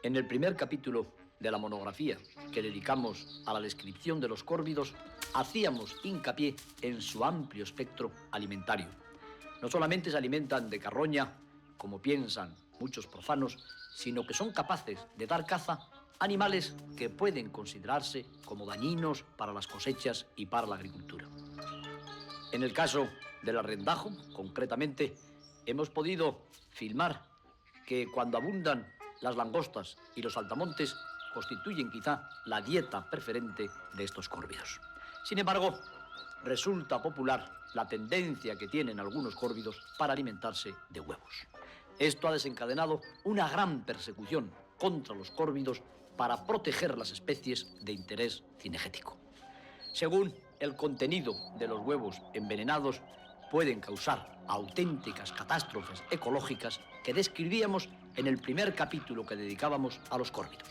En el primer capítulo de la monografía que dedicamos a la descripción de los córvidos, hacíamos hincapié en su amplio espectro alimentario. No solamente se alimentan de carroña, como piensan muchos profanos, sino que son capaces de dar caza a animales que pueden considerarse como dañinos para las cosechas y para la agricultura. En el caso del arrendajo, concretamente, hemos podido filmar que cuando abundan las langostas y los saltamontes constituyen quizá la dieta preferente de estos córvidos. Sin embargo, resulta popular la tendencia que tienen algunos córvidos para alimentarse de huevos. Esto ha desencadenado una gran persecución contra los córvidos para proteger las especies de interés cinegético. Según el contenido de los huevos envenenados, pueden causar auténticas catástrofes ecológicas que describíamos en el primer capítulo que dedicábamos a los córvidos.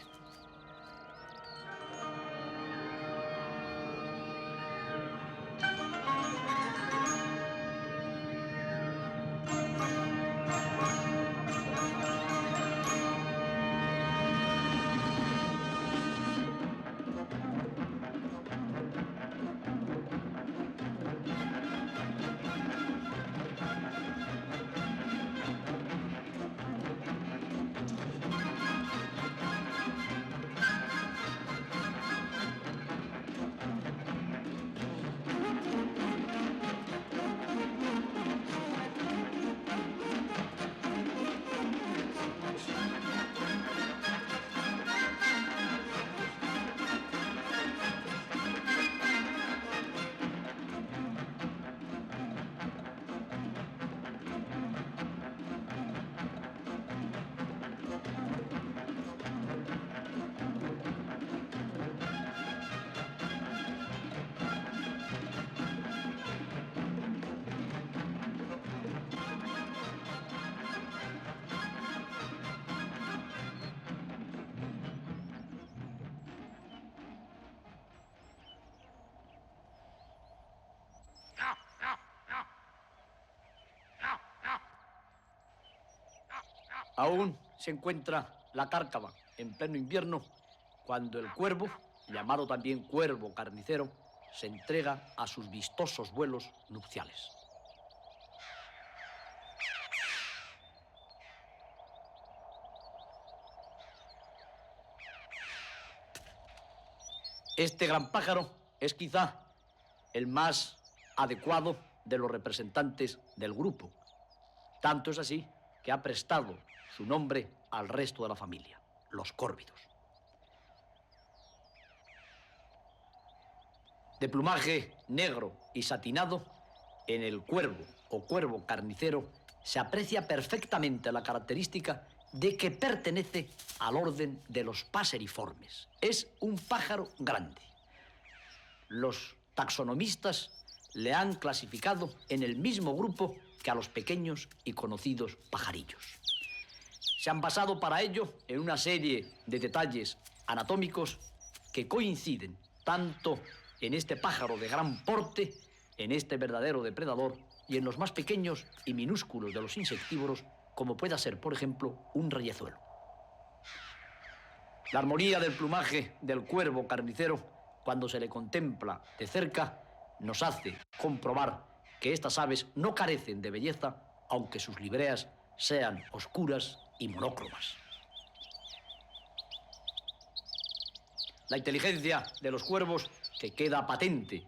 Aún se encuentra la cárcava en pleno invierno cuando el cuervo, llamado también cuervo carnicero, se entrega a sus vistosos vuelos nupciales. Este gran pájaro es quizá el más adecuado de los representantes del grupo. Tanto es así que ha prestado su nombre al resto de la familia, los córvidos. De plumaje negro y satinado, en el cuervo o cuervo carnicero se aprecia perfectamente la característica de que pertenece al orden de los paseriformes. Es un pájaro grande. Los taxonomistas le han clasificado en el mismo grupo que a los pequeños y conocidos pajarillos. Se han basado para ello en una serie de detalles anatómicos que coinciden tanto en este pájaro de gran porte, en este verdadero depredador, y en los más pequeños y minúsculos de los insectívoros, como pueda ser, por ejemplo, un reyezuelo. La armonía del plumaje del cuervo carnicero, cuando se le contempla de cerca, nos hace comprobar que estas aves no carecen de belleza, aunque sus libreas sean oscuras y monócromas. La inteligencia de los cuervos, que queda patente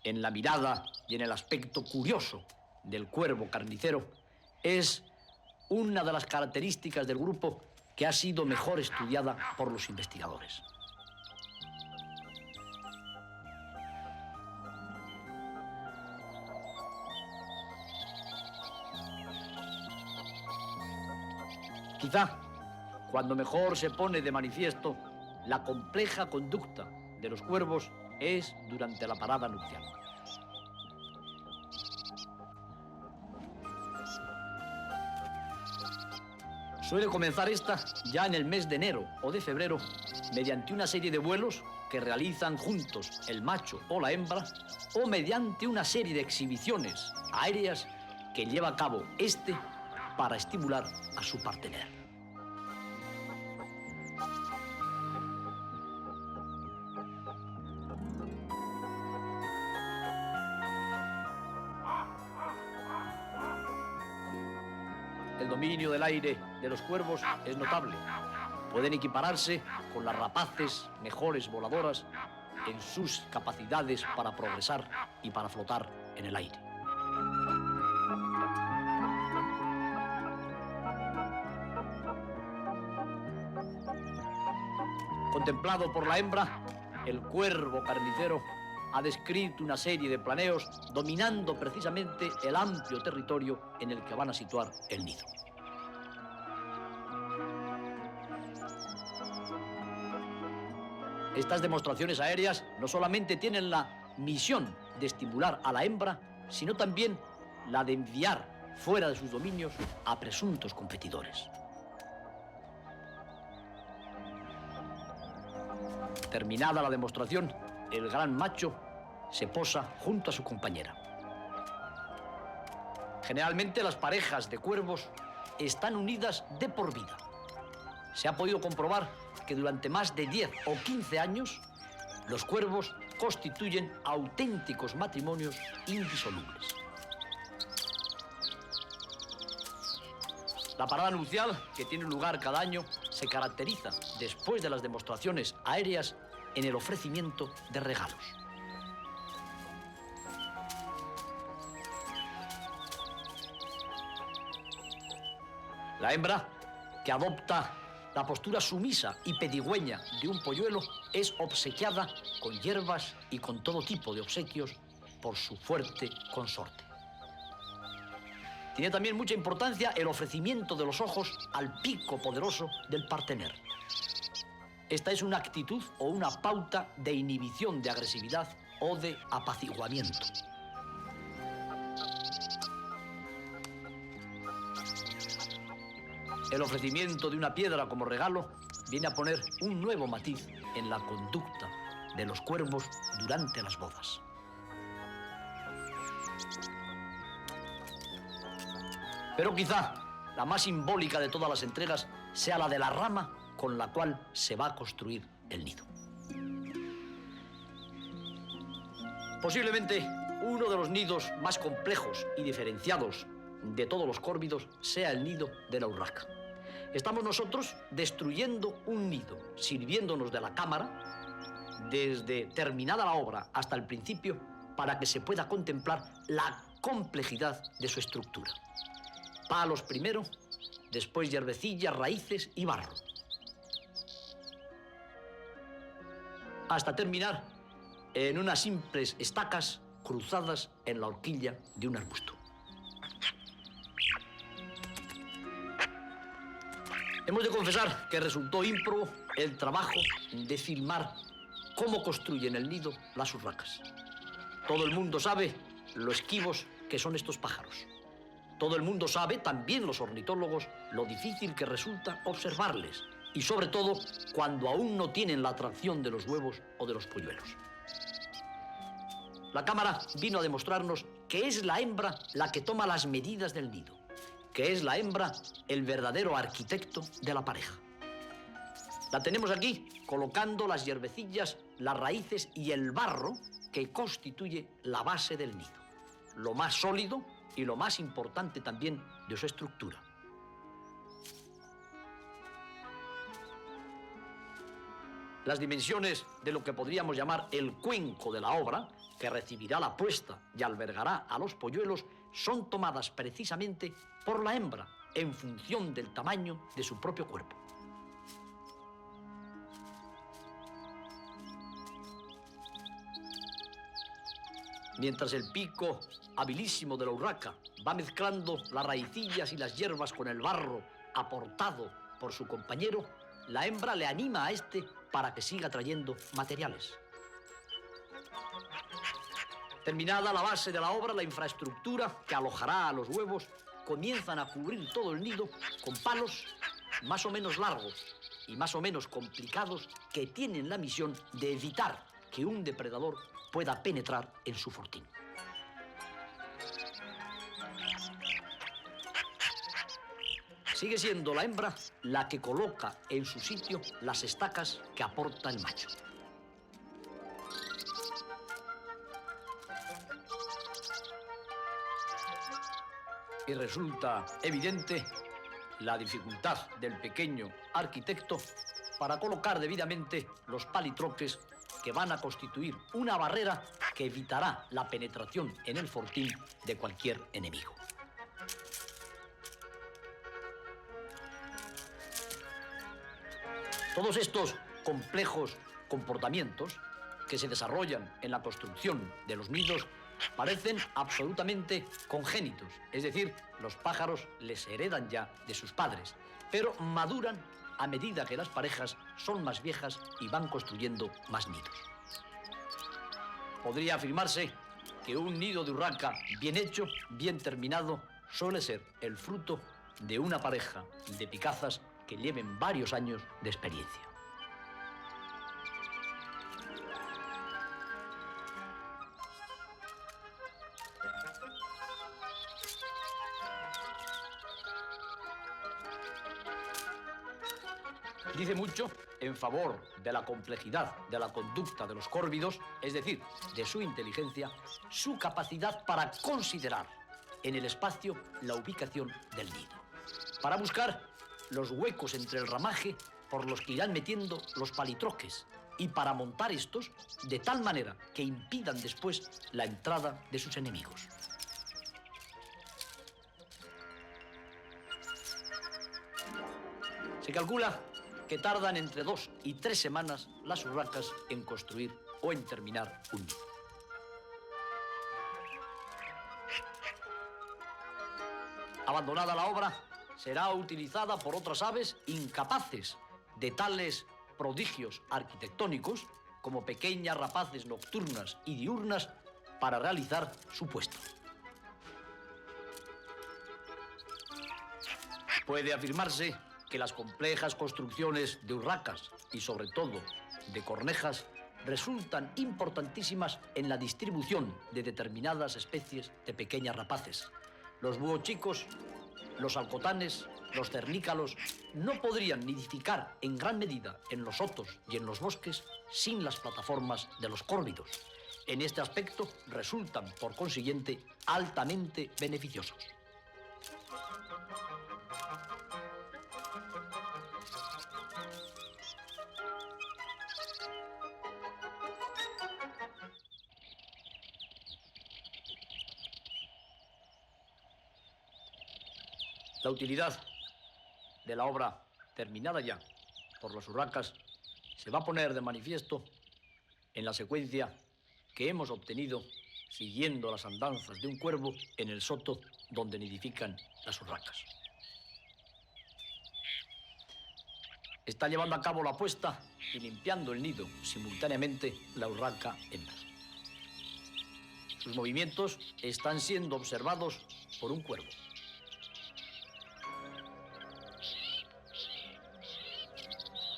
en la mirada y en el aspecto curioso del cuervo carnicero, es una de las características del grupo que ha sido mejor estudiada por los investigadores. Quizá, cuando mejor se pone de manifiesto la compleja conducta de los cuervos, es durante la parada nupcial. Suele comenzar esta ya en el mes de enero o de febrero, mediante una serie de vuelos que realizan juntos el macho o la hembra, o mediante una serie de exhibiciones aéreas que lleva a cabo este para estimular a su partener. El dominio del aire de los cuervos es notable. Pueden equipararse con las rapaces mejores voladoras en sus capacidades para progresar y para flotar en el aire. Contemplado por la hembra, el cuervo carnicero ha descrito una serie de planeos dominando precisamente el amplio territorio en el que van a situar el nido. Estas demostraciones aéreas no solamente tienen la misión de estimular a la hembra, sino también la de enviar fuera de sus dominios a presuntos competidores. Terminada la demostración, el gran macho se posa junto a su compañera. Generalmente las parejas de cuervos están unidas de por vida. Se ha podido comprobar que durante más de 10 o 15 años los cuervos constituyen auténticos matrimonios indisolubles. La parada nupcial, que tiene lugar cada año, se caracteriza, después de las demostraciones aéreas, en el ofrecimiento de regalos. La hembra, que adopta la postura sumisa y pedigüeña de un polluelo, es obsequiada con hierbas y con todo tipo de obsequios por su fuerte consorte. Tiene también mucha importancia el ofrecimiento de los ojos al pico poderoso del partener. Esta es una actitud o una pauta de inhibición de agresividad o de apaciguamiento. El ofrecimiento de una piedra como regalo viene a poner un nuevo matiz en la conducta de los cuervos durante las bodas. Pero quizá la más simbólica de todas las entregas sea la de la rama con la cual se va a construir el nido. Posiblemente uno de los nidos más complejos y diferenciados de todos los córvidos sea el nido de la urraca. Estamos nosotros destruyendo un nido, sirviéndonos de la cámara desde terminada la obra hasta el principio para que se pueda contemplar la complejidad de su estructura. Palos primero, después hierbecillas, raíces y barro. Hasta terminar en unas simples estacas cruzadas en la horquilla de un arbusto. Hemos de confesar que resultó ímprobo el trabajo de filmar cómo construyen el nido las urracas. Todo el mundo sabe lo esquivos que son estos pájaros. Todo el mundo sabe, también los ornitólogos, lo difícil que resulta observarles, y sobre todo cuando aún no tienen la atracción de los huevos o de los polluelos. La cámara vino a demostrarnos que es la hembra la que toma las medidas del nido, que es la hembra el verdadero arquitecto de la pareja. La tenemos aquí colocando las hierbecillas, las raíces y el barro que constituye la base del nido, lo más sólido y lo más importante también de su estructura. Las dimensiones de lo que podríamos llamar el cuenco de la obra, que recibirá la puesta y albergará a los polluelos, son tomadas precisamente por la hembra en función del tamaño de su propio cuerpo. Mientras el pico habilísimo de la urraca va mezclando las raicillas y las hierbas con el barro aportado por su compañero, la hembra le anima a este para que siga trayendo materiales. Terminada la base de la obra, la infraestructura que alojará a los huevos comienzan a cubrir todo el nido con palos más o menos largos y más o menos complicados que tienen la misión de evitar que un depredador pueda penetrar en su fortín. Sigue siendo la hembra la que coloca en su sitio las estacas que aporta el macho. Y resulta evidente la dificultad del pequeño arquitecto para colocar debidamente los palitroques que van a constituir una barrera que evitará la penetración en el fortín de cualquier enemigo. Todos estos complejos comportamientos que se desarrollan en la construcción de los nidos parecen absolutamente congénitos, es decir, los pájaros les heredan ya de sus padres, pero maduran a medida que las parejas son más viejas y van construyendo más nidos. Podría afirmarse que un nido de urraca bien hecho, bien terminado, suele ser el fruto de una pareja de picazas que lleven varios años de experiencia. Dice mucho en favor de la complejidad de la conducta de los córvidos, es decir, de su inteligencia, su capacidad para considerar en el espacio la ubicación del nido, para buscar los huecos entre el ramaje por los que irán metiendo los palitroques y para montar estos de tal manera que impidan después la entrada de sus enemigos. Se calcula que tardan entre 2 y 3 semanas las urracas en construir o en terminar un nido. Abandonada la obra, será utilizada por otras aves incapaces de tales prodigios arquitectónicos como pequeñas rapaces nocturnas y diurnas para realizar su puesto. Puede afirmarse que las complejas construcciones de urracas y sobre todo de cornejas resultan importantísimas en la distribución de determinadas especies de pequeñas rapaces. Los búhos chicos, los alcotanes, los cernícalos no podrían nidificar en gran medida en los sotos y en los bosques sin las plataformas de los córvidos. En este aspecto resultan, por consiguiente, altamente beneficiosos. La utilidad de la obra terminada ya por las urracas se va a poner de manifiesto en la secuencia que hemos obtenido siguiendo las andanzas de un cuervo en el soto donde nidifican las urracas. Está llevando a cabo la puesta y limpiando el nido simultáneamente la urraca hembra. Sus movimientos están siendo observados por un cuervo.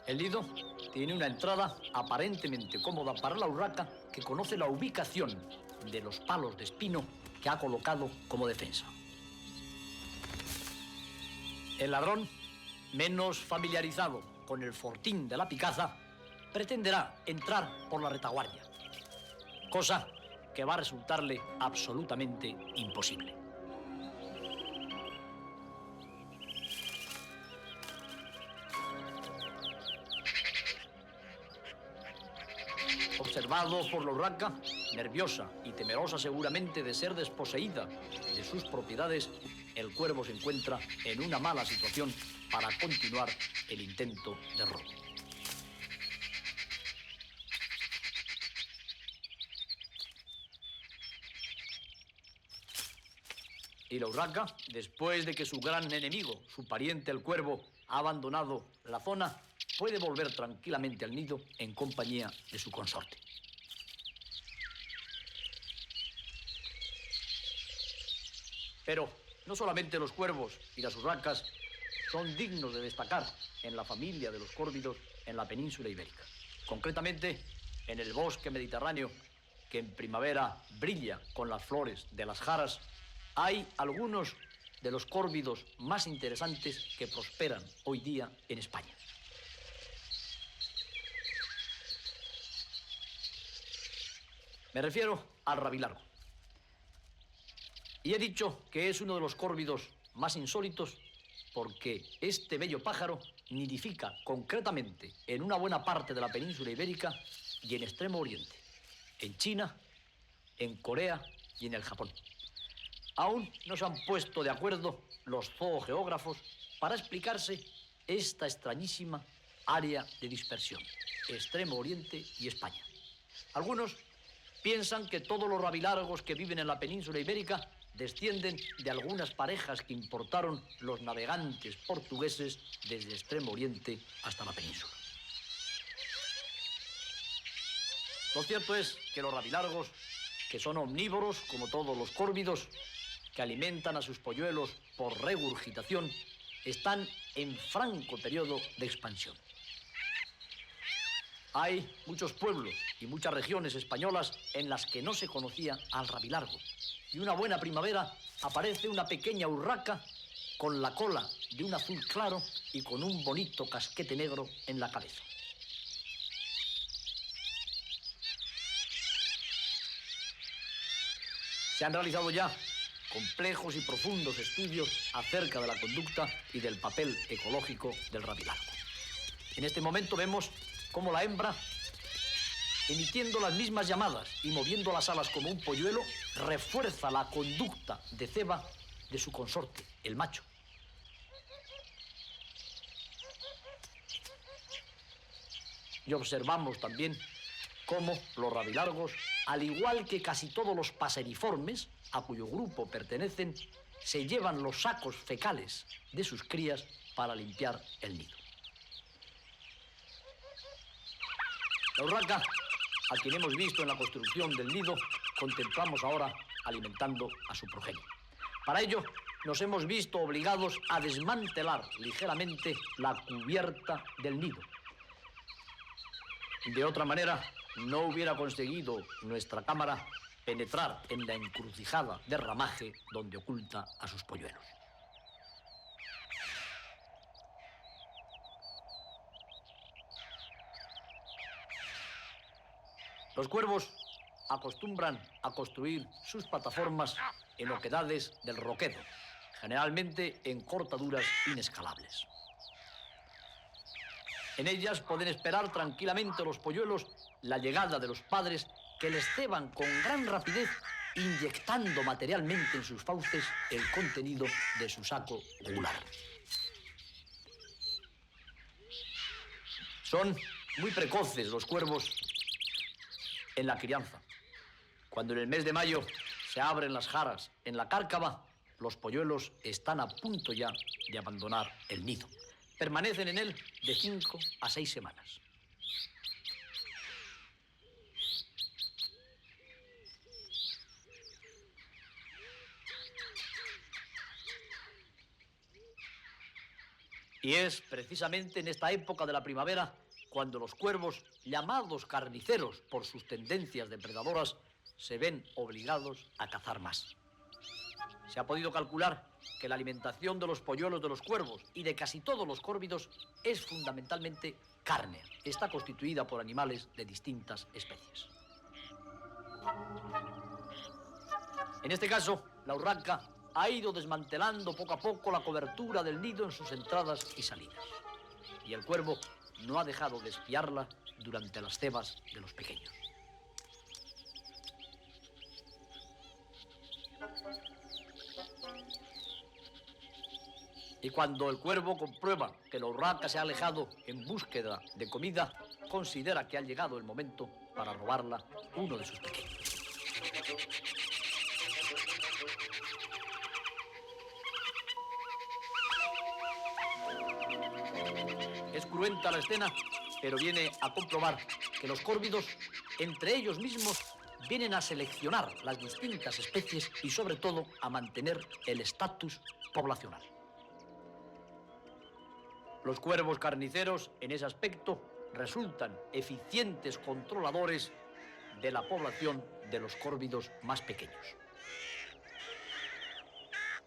El nido tiene una entrada aparentemente cómoda para la urraca que conoce la ubicación de los palos de espino que ha colocado como defensa. El ladrón, menos familiarizado con el fortín de la picaza, pretenderá entrar por la retaguardia, cosa que va a resultarle absolutamente imposible. Observado por la urraca, nerviosa y temerosa seguramente de ser desposeída de sus propiedades, el cuervo se encuentra en una mala situación para continuar el intento de robo. Y la urraca, después de que su gran enemigo, su pariente el cuervo, ha abandonado la zona, puede volver tranquilamente al nido en compañía de su consorte. Pero no solamente los cuervos y las urracas son dignos de destacar en la familia de los córvidos en la península ibérica. Concretamente, en el bosque mediterráneo, que en primavera brilla con las flores de las jaras, hay algunos de los córvidos más interesantes que prosperan hoy día en España. Me refiero al rabilargo. Y he dicho que es uno de los córvidos más insólitos porque este bello pájaro nidifica concretamente en una buena parte de la península ibérica y en Extremo Oriente, en China, en Corea y en el Japón. Aún no se han puesto de acuerdo los zoogeógrafos para explicarse esta extrañísima área de dispersión, Extremo Oriente y España. Algunos piensan que todos los rabilargos que viven en la península ibérica descienden de algunas parejas que importaron los navegantes portugueses desde Extremo Oriente hasta la península. Lo cierto es que los rabilargos, que son omnívoros como todos los córvidos, que alimentan a sus polluelos por regurgitación, están en franco periodo de expansión. Hay muchos pueblos y muchas regiones españolas en las que no se conocía al rabilargo. Y una buena primavera aparece una pequeña urraca con la cola de un azul claro y con un bonito casquete negro en la cabeza. Se han realizado ya complejos y profundos estudios acerca de la conducta y del papel ecológico del rabilargo. En este momento vemos cómo la hembra, emitiendo las mismas llamadas y moviendo las alas como un polluelo, refuerza la conducta de ceba de su consorte, el macho. Y observamos también cómo los rabilargos, al igual que casi todos los paseriformes, a cuyo grupo pertenecen, se llevan los sacos fecales de sus crías para limpiar el nido. La urraca, a quien hemos visto en la construcción del nido, contemplamos ahora alimentando a su progenie. Para ello, nos hemos visto obligados a desmantelar ligeramente la cubierta del nido. De otra manera, no hubiera conseguido nuestra cámara penetrar en la encrucijada de ramaje donde oculta a sus polluelos. Los cuervos acostumbran a construir sus plataformas en oquedades del roquedo, generalmente en cortaduras inescalables. En ellas pueden esperar tranquilamente los polluelos la llegada de los padres, que les ceban con gran rapidez, inyectando materialmente en sus fauces el contenido de su saco ovular. Son muy precoces los cuervos en la crianza. Cuando en el mes de mayo se abren las jaras en la cárcava, los polluelos están a punto ya de abandonar el nido. Permanecen en él de 5 a 6 semanas. Y es precisamente en esta época de la primavera cuando los cuervos, llamados carniceros por sus tendencias depredadoras, se ven obligados a cazar más. Se ha podido calcular que la alimentación de los polluelos de los cuervos y de casi todos los córvidos es fundamentalmente carne. Está constituida por animales de distintas especies. En este caso, la urraca ha ido desmantelando poco a poco la cobertura del nido en sus entradas y salidas. Y el cuervo no ha dejado de espiarla durante las cebas de los pequeños. Y cuando el cuervo comprueba que la urraca se ha alejado en búsqueda de comida, considera que ha llegado el momento para robarla uno de sus pequeños. Es cruenta la escena, pero viene a comprobar que los córvidos, entre ellos mismos, vienen a seleccionar las distintas especies y, sobre todo, a mantener el estatus poblacional. Los cuervos carniceros, en ese aspecto, resultan eficientes controladores de la población de los córvidos más pequeños.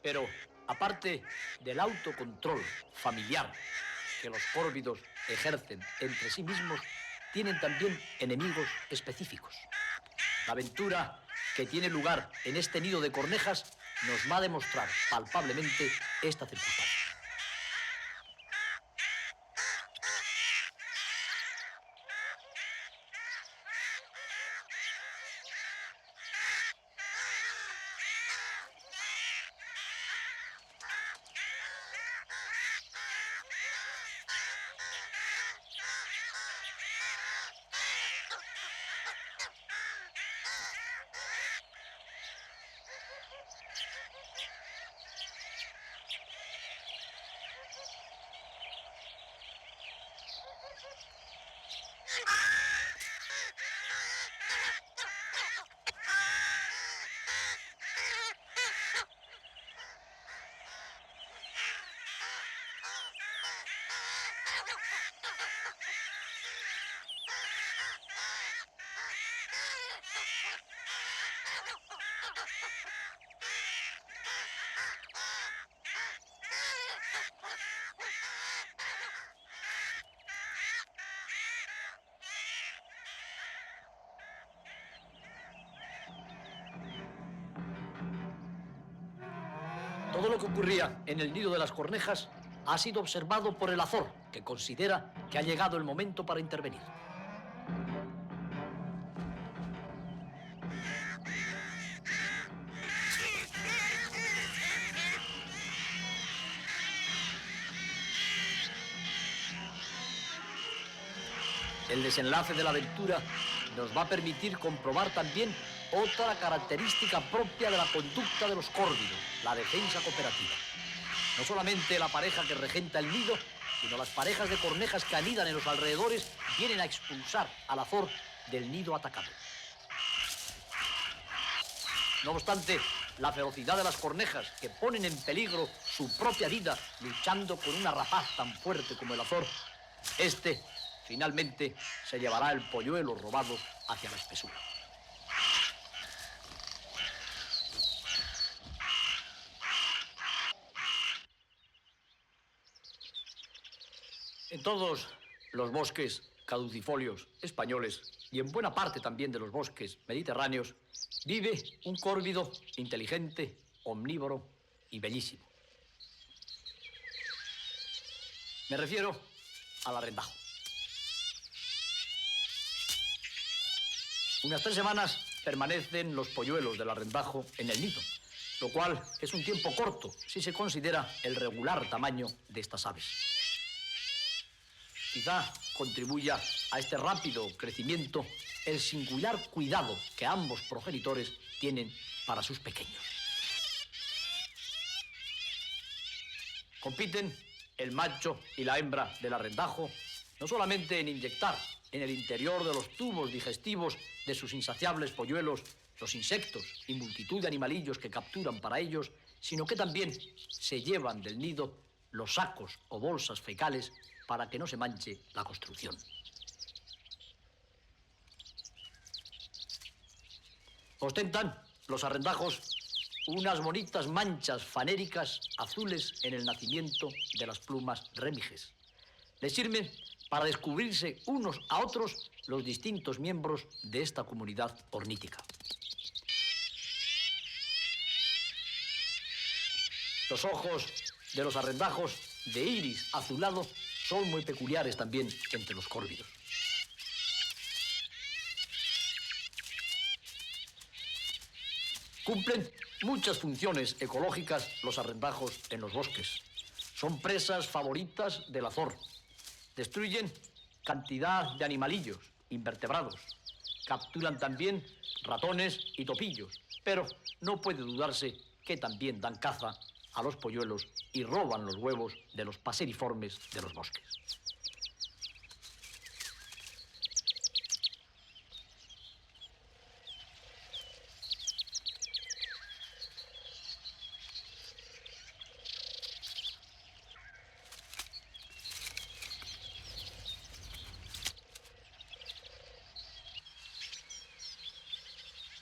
Pero, aparte del autocontrol familiar que los córvidos ejercen entre sí mismos, tienen también enemigos específicos. La aventura que tiene lugar en este nido de cornejas nos va a demostrar palpablemente esta circunstancia. Todo lo que ocurría en el nido de las cornejas ha sido observado por el Azor, que considera que ha llegado el momento para intervenir. El desenlace de la aventura nos va a permitir comprobar también otra característica propia de la conducta de los córvidos, la defensa cooperativa. No solamente la pareja que regenta el nido, sino las parejas de cornejas que anidan en los alrededores vienen a expulsar al Azor del nido atacado. No obstante, la ferocidad de las cornejas, que ponen en peligro su propia vida luchando con una rapaz tan fuerte como el Azor, finalmente se llevará el polluelo robado hacia la espesura. En todos los bosques caducifolios españoles y en buena parte también de los bosques mediterráneos vive un córvido inteligente, omnívoro y bellísimo. Me refiero al arrendajo. Unas 3 semanas permanecen los polluelos del arrendajo en el nido, lo cual es un tiempo corto si se considera el regular tamaño de estas aves. Quizá contribuya a este rápido crecimiento el singular cuidado que ambos progenitores tienen para sus pequeños. Compiten el macho y la hembra del arrendajo no solamente en inyectar en el interior de los tubos digestivos de sus insaciables polluelos los insectos y multitud de animalillos que capturan para ellos, sino que también se llevan del nido los sacos o bolsas fecales para que no se manche la construcción. Ostentan los arrendajos unas bonitas manchas fanéricas azules en el nacimiento de las plumas remiges. Les sirven para descubrirse unos a otros los distintos miembros de esta comunidad ornítica. Los ojos de los arrendajos de iris azulado son muy peculiares también entre los córvidos. Cumplen muchas funciones ecológicas los arrendajos en los bosques. Son presas favoritas del Azor. Destruyen cantidad de animalillos, invertebrados. Capturan también ratones y topillos, pero no puede dudarse que también dan caza a los polluelos y roban los huevos de los paseriformes de los bosques.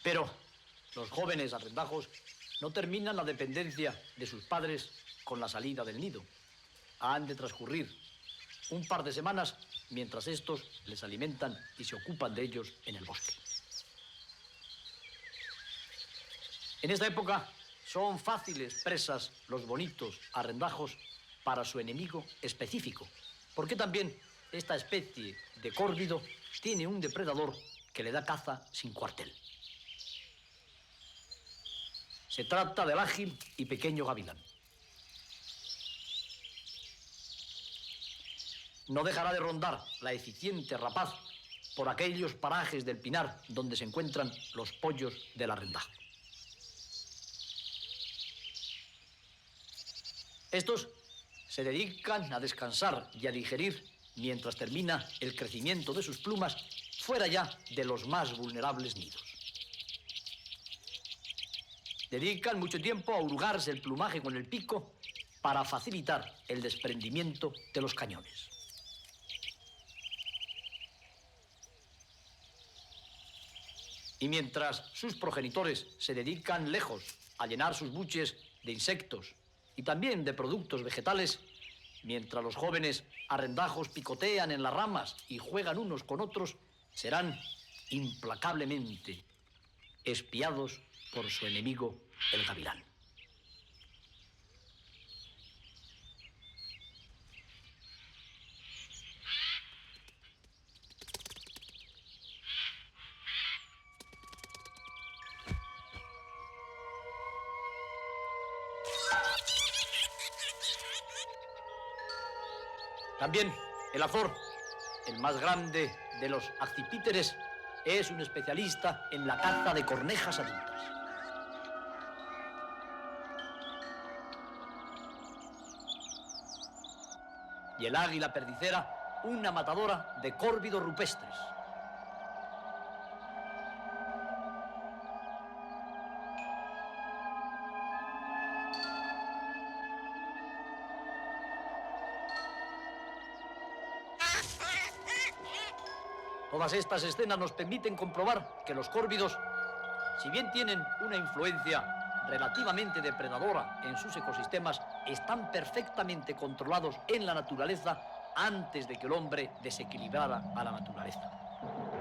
Pero los jóvenes arrendajos no terminan la dependencia de sus padres con la salida del nido. Han de transcurrir un par de semanas mientras estos les alimentan y se ocupan de ellos en el bosque. En esta época son fáciles presas los bonitos arrendajos para su enemigo específico, porque también esta especie de córvido tiene un depredador que le da caza sin cuartel. Se trata del ágil y pequeño gavilán. No dejará de rondar la eficiente rapaz por aquellos parajes del pinar donde se encuentran los pollos del arrendajo. Estos se dedican a descansar y a digerir mientras termina el crecimiento de sus plumas fuera ya de los más vulnerables nidos. Dedican mucho tiempo a hurgarse el plumaje con el pico para facilitar el desprendimiento de los cañones. Y mientras sus progenitores se dedican lejos a llenar sus buches de insectos y también de productos vegetales, mientras los jóvenes arrendajos picotean en las ramas y juegan unos con otros, serán implacablemente espiados por su enemigo, el gavilán. También el azor, el más grande de los accipíteres, es un especialista en la caza de cornejas adultas. Y el águila perdicera, una matadora de córvidos rupestres. Todas estas escenas nos permiten comprobar que los córvidos, si bien tienen una influencia relativamente depredadora en sus ecosistemas, están perfectamente controlados en la naturaleza antes de que el hombre desequilibrara a la naturaleza.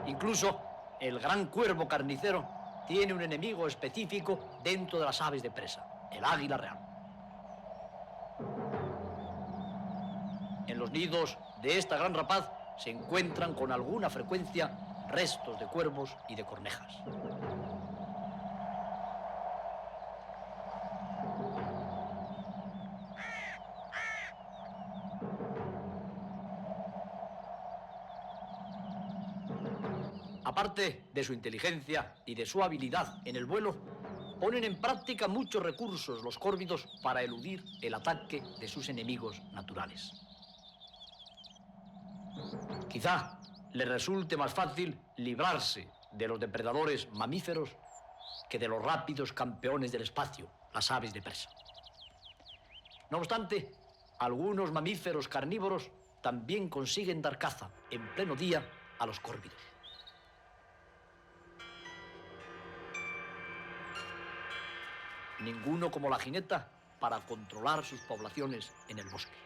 Incluso el gran cuervo carnicero tiene un enemigo específico dentro de las aves de presa, el águila real. En los nidos de esta gran rapaz se encuentran con alguna frecuencia restos de cuervos y de cornejas. Aparte de su inteligencia y de su habilidad en el vuelo, ponen en práctica muchos recursos los córvidos para eludir el ataque de sus enemigos naturales. Quizá les resulte más fácil librarse de los depredadores mamíferos que de los rápidos campeones del espacio, las aves de presa. No obstante, algunos mamíferos carnívoros también consiguen dar caza en pleno día a los córvidos. Ninguno como la jineta para controlar sus poblaciones en el bosque.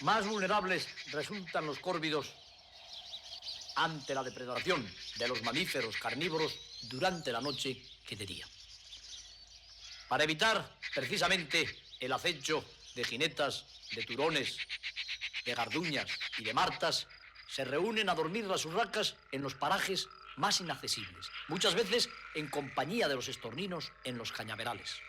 Más vulnerables resultan los córvidos ante la depredación de los mamíferos carnívoros durante la noche que de día. Para evitar precisamente el acecho de jinetas, de turones, de garduñas y de martas, se reúnen a dormir las urracas en los parajes más inaccesibles, muchas veces en compañía de los estorninos en los cañaverales.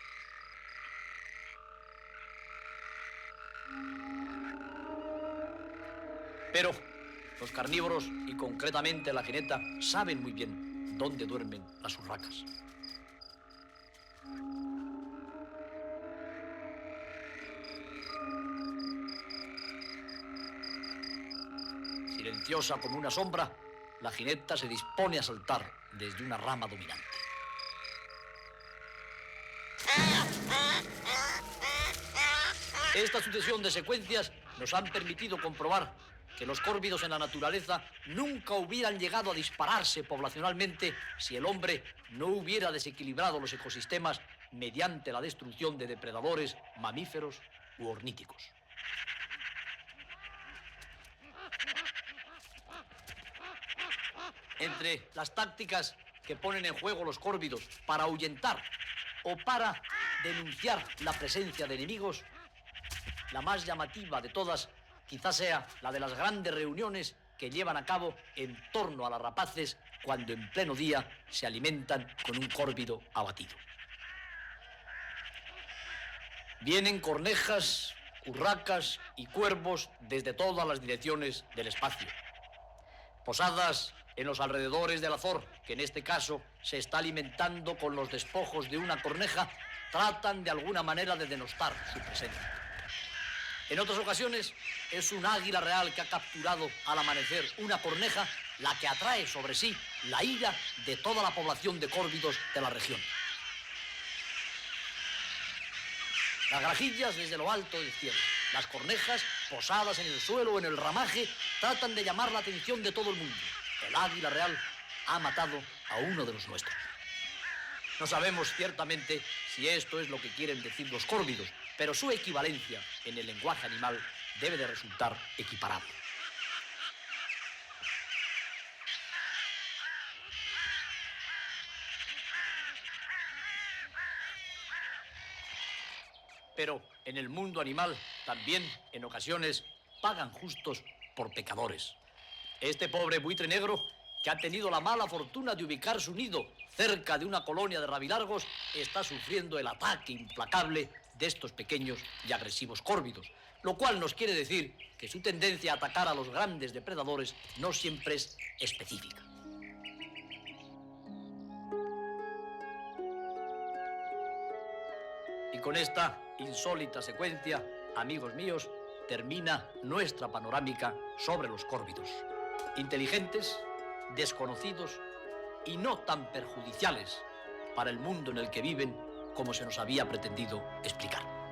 Pero los carnívoros, y concretamente la jineta, saben muy bien dónde duermen las urracas. Silenciosa como una sombra, la jineta se dispone a saltar desde una rama dominante. Esta sucesión de secuencias nos han permitido comprobar que los córvidos en la naturaleza nunca hubieran llegado a dispararse poblacionalmente si el hombre no hubiera desequilibrado los ecosistemas mediante la destrucción de depredadores, mamíferos u orníticos. Entre las tácticas que ponen en juego los córvidos para ahuyentar o para denunciar la presencia de enemigos, la más llamativa de todas quizás sea la de las grandes reuniones que llevan a cabo en torno a las rapaces cuando en pleno día se alimentan con un córvido abatido. Vienen cornejas, urracas y cuervos desde todas las direcciones del espacio. Posadas en los alrededores del azor, que en este caso se está alimentando con los despojos de una corneja, tratan de alguna manera de denostar su presencia. En otras ocasiones, es un águila real que ha capturado al amanecer una corneja la que atrae sobre sí la ira de toda la población de córvidos de la región. Las grajillas desde lo alto del cielo, las cornejas posadas en el suelo o en el ramaje, tratan de llamar la atención de todo el mundo. El águila real ha matado a uno de los nuestros. No sabemos ciertamente si esto es lo que quieren decir los córvidos, pero su equivalencia en el lenguaje animal debe de resultar equiparable. Pero en el mundo animal también, en ocasiones, pagan justos por pecadores. Este pobre buitre negro, que ha tenido la mala fortuna de ubicar su nido cerca de una colonia de rabilargos, está sufriendo el ataque implacable de estos pequeños y agresivos córvidos, lo cual nos quiere decir que su tendencia a atacar a los grandes depredadores no siempre es específica. Y con esta insólita secuencia, amigos míos, termina nuestra panorámica sobre los córvidos. Inteligentes, desconocidos y no tan perjudiciales para el mundo en el que viven como se nos había pretendido explicar.